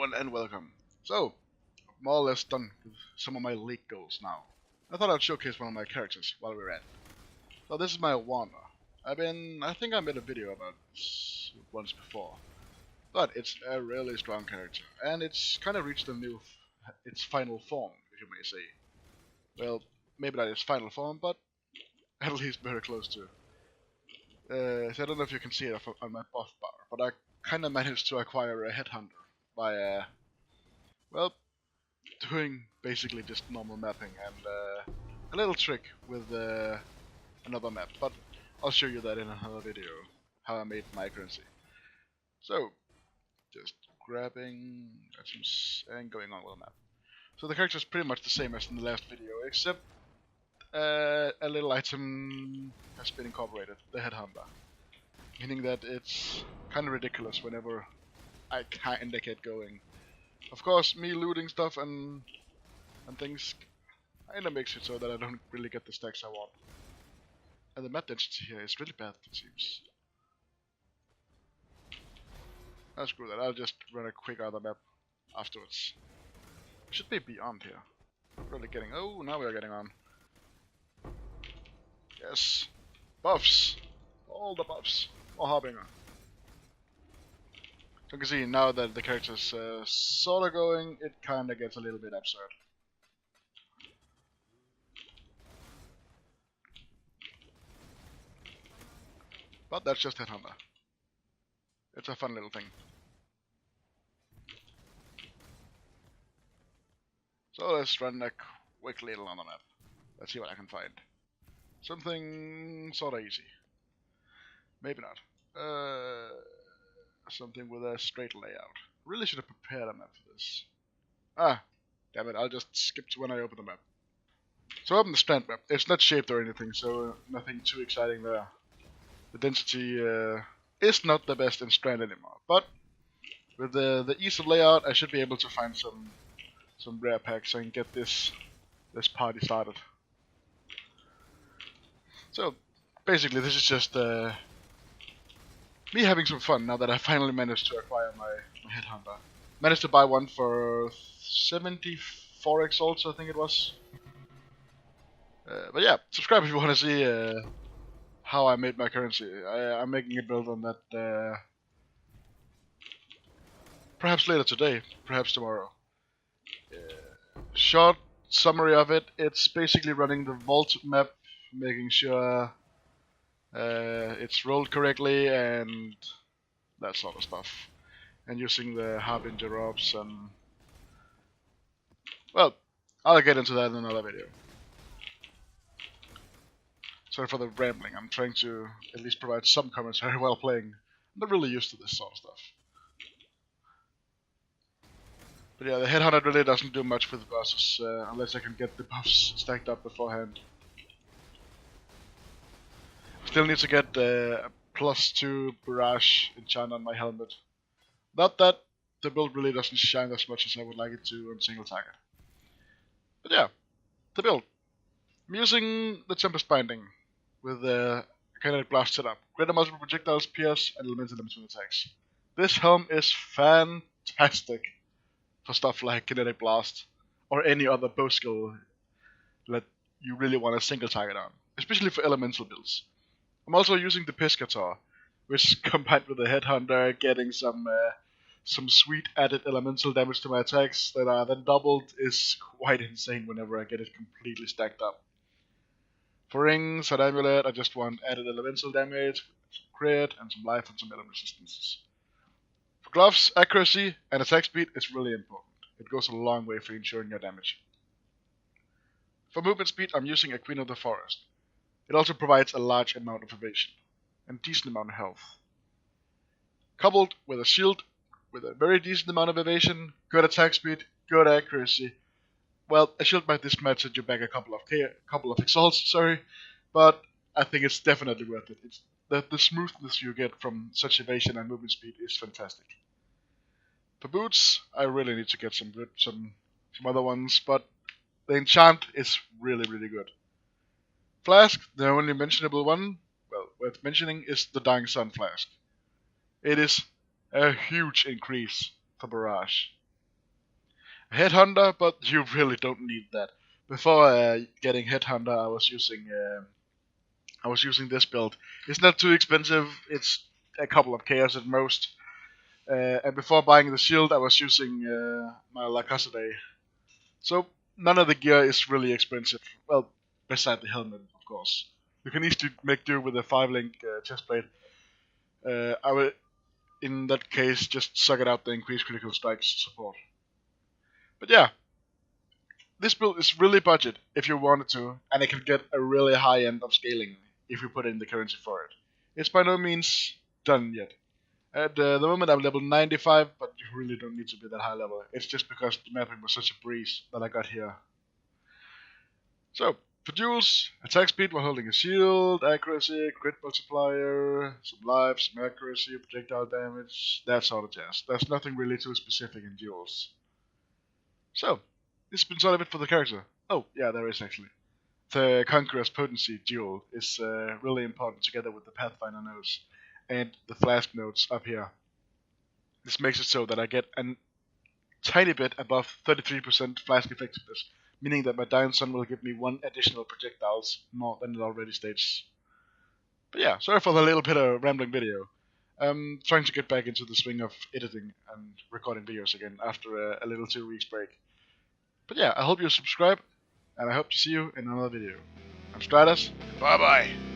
everyone and welcome. So, more or less done with some of my league goals now. I thought I'd showcase one of my characters while we're at it. So this is my Wander. I think I made a video about this once before. But it's a really strong character, and it's kind of reached its final form, if you may say. Well, maybe not its final form, but at least very close to. So I don't know if you can see it on my buff bar, but I kind of managed to acquire a Headhunter by, well, doing basically just normal mapping and a little trick with another map. But I'll show you that in another video, how I made my currency. So, just grabbing items and going on with the map. So the character is pretty much the same as in the last video, except a little item has been incorporated, the Headhunter. Meaning that it's kind of ridiculous whenever I kinda get going. Of course, me looting stuff and things kinda makes it so that I don't really get the stacks I want. And the map density here is really bad, it seems. Oh, screw that, I'll just run a quick other map afterwards. Should be beyond here. Really getting... oh, now we are getting on. Yes. Buffs. All the buffs. More Harbinger. So you can see now that the character's sorta going, it kinda gets a little bit absurd. But that's just Headhunter. It's a fun little thing. So let's run a quick little on the map. Let's see what I can find. Something sorta easy. Maybe not. Something with a straight layout. Really should have prepared a map for this. Ah, damn it, I'll just skip to when I open the map. So open the strand map. It's not shaped or anything, so nothing too exciting there. The density is not the best in strand anymore, but with the ease of layout, I should be able to find some rare packs and get this party started. So basically, this is just me having some fun now that I finally managed to acquire my Headhunter. Managed to buy one for 74 exalts, I think it was. But yeah, subscribe if you want to see how I made my currency. I'm making a build on that perhaps later today, perhaps tomorrow. Short summary of it, it's basically running the vault map, making sure it's rolled correctly and that sort of stuff. And using the Harbinger orbs and... well, I'll get into that in another video. Sorry for the rambling, I'm trying to at least provide some commentary while playing. I'm not really used to this sort of stuff. But yeah, the Headhunter really doesn't do much with the bosses, unless I can get the buffs stacked up beforehand. Still need to get a +2 barrage enchant on my helmet. Not that the build really doesn't shine as much as I would like it to on single target. But yeah, the build. I'm using the Tempest Binding with the kinetic blast setup. Greater multiple projectiles, pierce, and elemental damage with attacks. This helm is fantastic for stuff like kinetic blast or any other bow skill that you really want a single target on, especially for elemental builds. I'm also using the Piscator, which combined with the Headhunter, getting some sweet added elemental damage to my attacks that are then doubled, is quite insane whenever I get it completely stacked up. For rings and amulet, I just want added elemental damage, some crit, and some life and some element resistances. For gloves, accuracy and attack speed is really important. It goes a long way for ensuring your damage. For movement speed, I'm using a Queen of the Forest. It also provides a large amount of evasion and decent amount of health. Coupled with a shield with a very decent amount of evasion, good attack speed, good accuracy. Well, a shield might mismatch set you back a couple of exalts, but I think it's definitely worth it. It's the smoothness you get from such evasion and movement speed is fantastic. For boots, I really need to get some other ones, but the enchant is really, really good. Flask, the only mentionable one, well, worth mentioning, is the Dying Sun Flask. It is a huge increase for barrage. Headhunter, but you really don't need that. Before getting Headhunter, I was using this build. It's not too expensive. It's a couple of chaos at most. And before buying the shield, I was using my Lacassade. So none of the gear is really expensive. Well, beside the helmet, of course. You can easily make do with a 5-link chestplate. I would, in that case, just suck it out the increased critical strikes support. But yeah, this build is really budget if you wanted to, and it can get a really high end of scaling if you put in the currency for it. It's by no means done yet. At the moment I'm level 95, but you really don't need to be that high level. It's just because the mapping was such a breeze that I got here. So, for duels, attack speed while holding a shield, accuracy, crit multiplier, some life, some accuracy, projectile damage, that sort of jazz. There's nothing really too specific in duels. So, this has been sort of it for the character. Oh, yeah, there is actually. The Conqueror's Potency duel is really important together with the Pathfinder notes and the Flask notes up here. This makes it so that I get a tiny bit above 33% Flask effectiveness, meaning that my Dying Sun will give me 1 additional projectiles more than it already states. But yeah, sorry for the little bit of rambling video. I'm trying to get back into the swing of editing and recording videos again after a little 2 weeks break. But yeah, I hope you subscribe, and I hope to see you in another video. I'm Strataz. Bye bye.